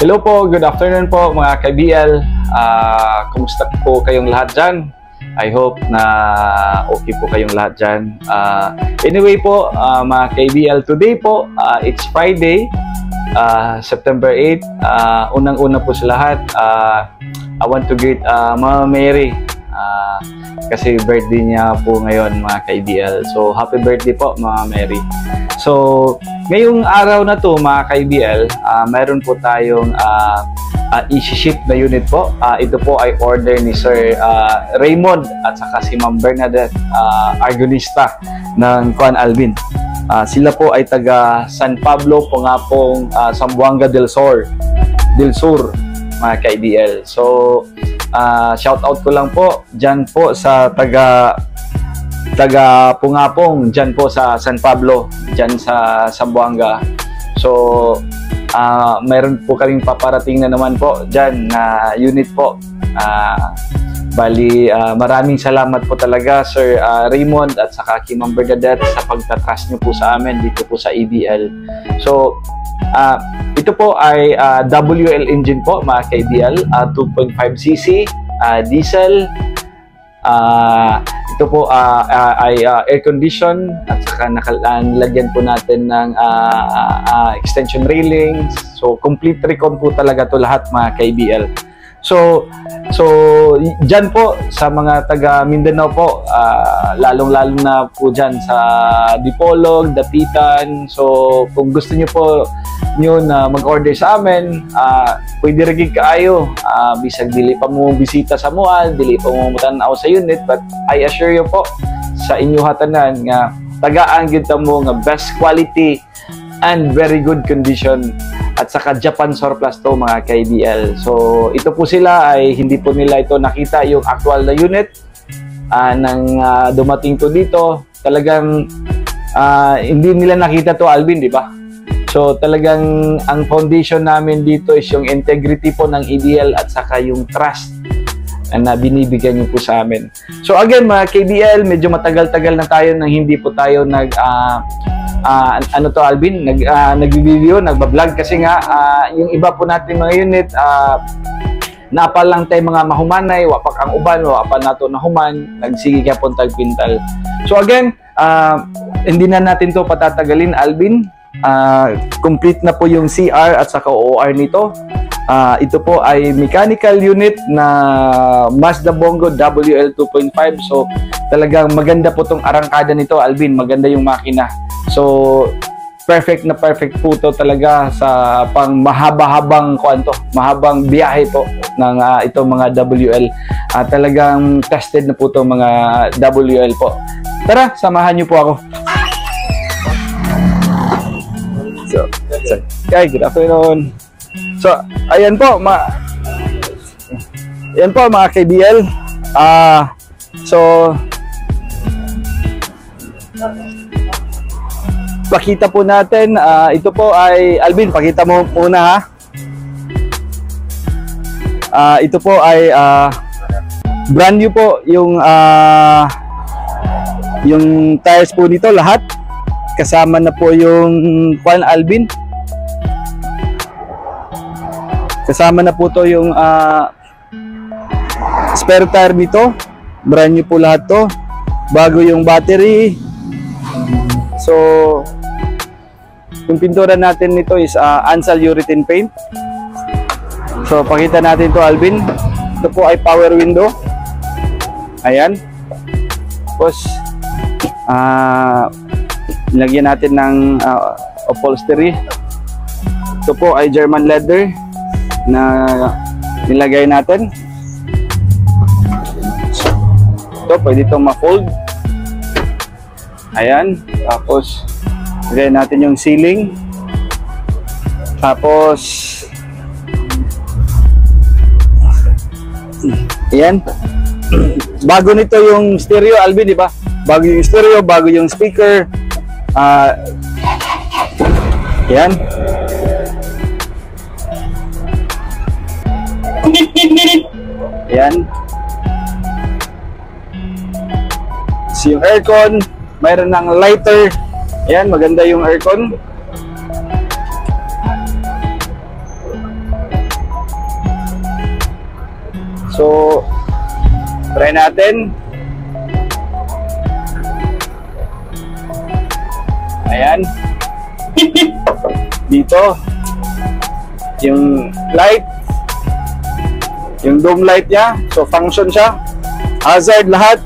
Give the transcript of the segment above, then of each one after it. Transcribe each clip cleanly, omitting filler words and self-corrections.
Hello po, good afternoon po mga ka-BL. Kumusta po kayong lahat dyan? I hope na okay po kayong lahat dyan. Anyway po, mga ka-BL, today po, it's Friday, September 8. Unang-una po sa lahat, I want to greet Mama Mary. Kasi birthday niya po ngayon mga ka-BL. So, happy birthday po Mama Mary. So, ngayong araw na to mga ka-BL, mayroon po tayong isi-ship na unit po. Ito po ay order ni Sir Raymond at saka si Ma'am Bernadette, argonista ng Kuan Alvin. Sila po ay taga San Pablo po nga pong Zamboanga del Sur mga ka-BL. So, shout out ko lang po dyan po sa taga Pungapong dyan po sa San Pablo, dyan sa Zamboanga. So, mayroon po kaming paparating na naman po dyan na unit po. Bali, maraming salamat po talaga Sir Raymond at saka kay Ma'am Bernadette sa pagtatrust nyo po sa amin dito po sa ABL. So, ito po ay WL engine po mga ka-ABL, 2.5cc diesel. Ito po ay air condition at saka nilagyan po natin ng extension railings. So complete recon po talaga to lahat mga ka-ABL. So dyan po sa mga taga Mindanao po, lalong-lalo na po dyan sa Dipolog, Dapitan. So kung gusto nyo po na mag-order sa amin, pwede rin kaayo. Bisag dili pa mo bisita sa mual, dili pa mo mutanaw sa unit, but I assure you po sa inyo hatanan nga tagaan gyud mo nga best quality and very good condition. At saka Japan surplus to mga ka-ABL. So ito po sila ay hindi po nila ito nakita yung actual na unit nang dumating to dito. Talagang hindi nila nakita to Alvin, di ba? So talagang ang foundation namin dito is yung integrity po ng ABL at saka yung trust na binibigyan niyo po sa amin. So again mga ka-ABL, medyo matagal-tagal na tayo nang hindi po tayo ano to Alvin, nag-video, nagba-vlog kasi nga yung iba po natin mga unit napa lang tayo mga mahumanay, wapak ang uban, wapa nato na human, nagsige kaya puntag pintal. So again, hindi na natin to patatagalin Alvin. Complete na po yung CR at saka OR nito. Ito po ay mechanical unit na Mazda Bongo WL 2.5. So talagang maganda po tong arangkada nito Alvin, maganda yung makina. So perfect na perfect po to talaga sa pang mahaba-habang mahabang biyahe po ng itong mga WL. Talagang tested na po to mga WL po. Tara, samahan niyo po ako. So, okay, good afternoon. So, ayan po mga ka-BL. So pakita po natin, ito po ay Alvin, pakita mo muna ha. Ito po ay brand new po yung tires po nito lahat. Kasama na po yung Kuan Alvin. Kasama na po to yung spare tire nito. Brand new po lahat to. Bago yung battery. So yung pintura natin nito is Ansal urethane paint. So pakita natin to Alvin. Ito po ay power window. Ayan. Tapos nilagyan natin ng upholstery. Ito po ay German leather na nilagay natin. Ito pwede itong ma-fold. Ayan. Tapos lagay natin yung ceiling. Tapos ayan. Bago nito yung stereo Alvin, di ba? Bago yung stereo, bago yung speaker. Ayan. Ayan. So yung aircon, mayroon ng lighter. Ayan, maganda yung aircon. So, try natin. Ayan. Dito. Yung light. Yung dome light niya. So, function siya. Hazard lahat.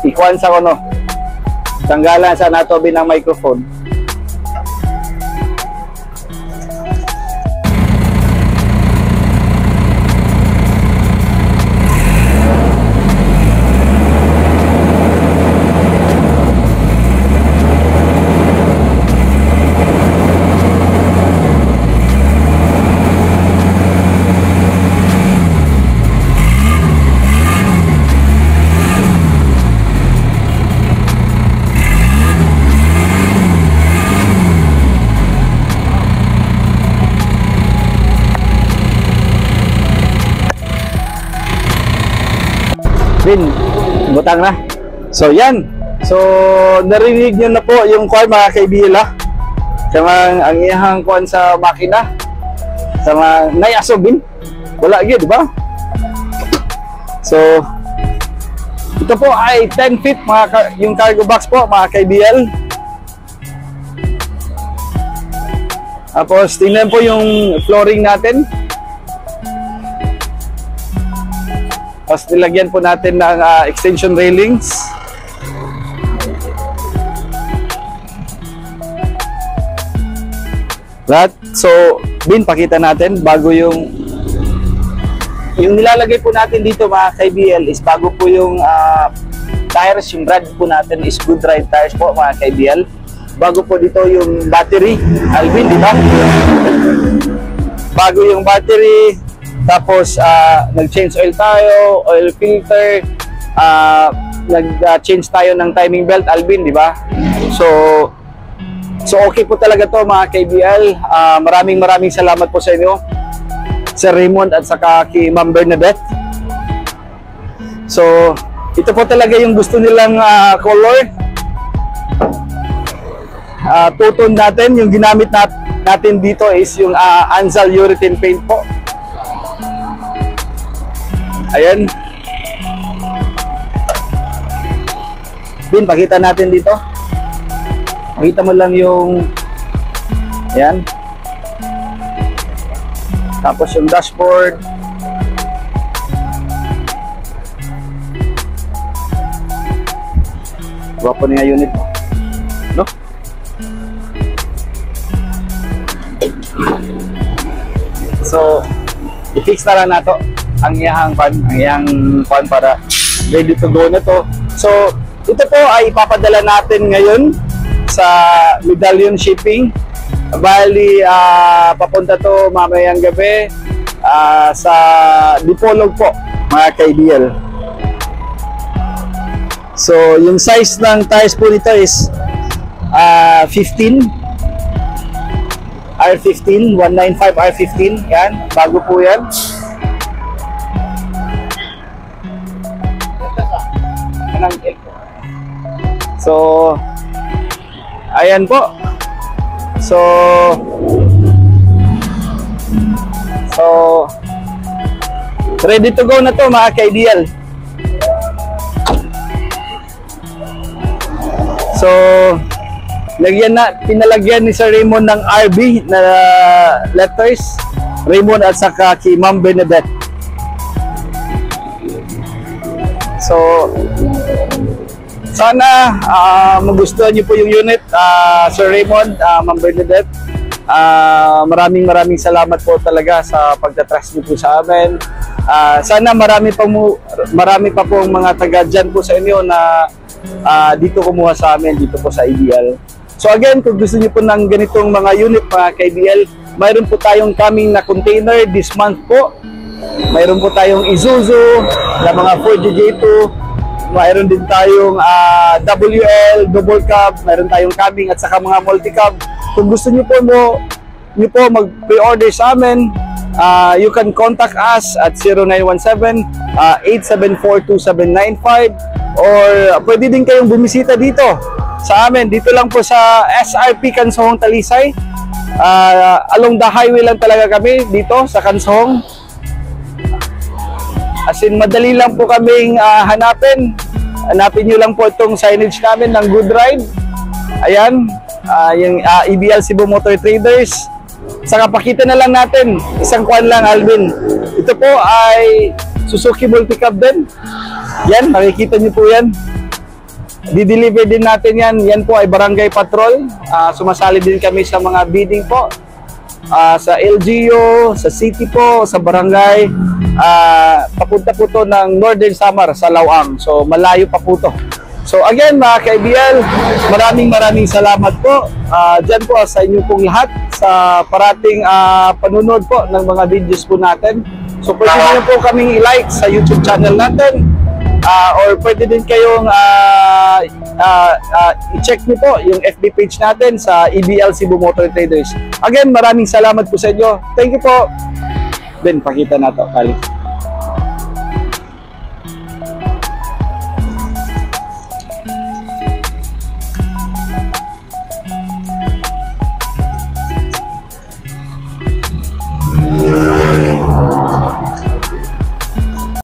Ikuan sa kono. Tanggalan sa nato binang microphone. Bin, butang na. So, yan. So, narinig nyo na po yung kuwan mga kaibigan ha. Sama ang iyahang kuwan sa makina. Sama nayaso bin. Wala gyud, di ba? So, ito po ay 10 feet yung cargo box po mga kaibigan. Tapos, tingnan po yung flooring natin. Tapos nilagyan po natin ng extension railings. Lahat. So, Bin, pakita natin bago yung nilalagay po natin dito mga ka-IBL is bago po yung tires, yung brand po natin is Good Ride tires po mga ka-IBL. Bago po dito yung battery, Alvin, di ba? Bago yung battery. Tapos, nag-change oil tayo, oil filter, nag-change tayo ng timing belt, Alvin, di ba? So okay po talaga to mga KBL. Maraming salamat po sa inyo, Sir Raymond at saka kay Ma'am Bernadette. So, ito po talaga yung gusto nilang color. Two-tone natin, yung ginamit natin dito is yung Anzal urethane paint po. Ayan. Bin, pakita natin dito. Makita mo lang yung ayan. Tapos yung dashboard. Gwapo niya unit mo. No? So, i-fix na lang nato ang iyang pan para ready to go na to. So, ito po ay ipapadala natin ngayon sa medallion shipping. Bali, papunta to mamayang gabi sa Dipolog po, mga ka-IBL. So, yung size ng tires po nito is 15 R15, 195 R15. Yan, bago po yan. So, ayan po. So, ready to go na to mga ka-IBL. So, pinalagyan ni Sir Raymond ng RB na letters. Raymond at saka kay Ma'am Bernadette. So, sana magustuhan niyo po yung unit, Sir Raymond, Ma'am Bernadette. Maraming salamat po talaga sa pagtatrust niyo po sa amin. Sana marami pa po mga taga dyan po sa inyo na dito kumuha sa amin, dito po sa IBL. So again, kung gusto niyo po ng ganitong mga unit mga ka-IBL, mayroon po tayong coming na container this month po. Mayroon po tayong Isuzu na mga 4GJ2. Mayroon din tayong WL, double cab, mayroon tayong cabin at saka mga multi-cab. Kung gusto niyo po mag-pre-order sa amin, you can contact us at 0917-874-2795 or pwede din kayong bumisita dito sa amin. Dito lang po sa SRP Kansohong Talisay. Along the highway lang talaga kami dito sa Kansong. As in, madali lang po kaming hanapin. Hanapin nyo lang po itong signage namin ng Good Ride. Ayan, yung EBL Cebu Motor Traders. Saka pakita na lang natin, isang kwan lang, Alvin. Ito po ay Suzuki Multicab din. Yan, nakikita nyo po yan. Di-deliver din natin yan. Yan po ay Barangay Patrol. Sumasali din kami sa mga bidding po. Sa LGU, sa city po, sa barangay. Papunta po to ng Northern Samar sa Lawang. So malayo pa po to. So again mga ka-IBL, maraming salamat po. Dyan po sa inyo pong lahat sa parating panunod po ng mga videos po natin. So pwede nyo po kaming i-like sa YouTube channel natin. Or pwede din kayong i-check nyo po yung FB page natin sa EBL Cebu Motor Traders. Again, maraming salamat po sa inyo. Thank you po. Ben, pakita na to, Kali.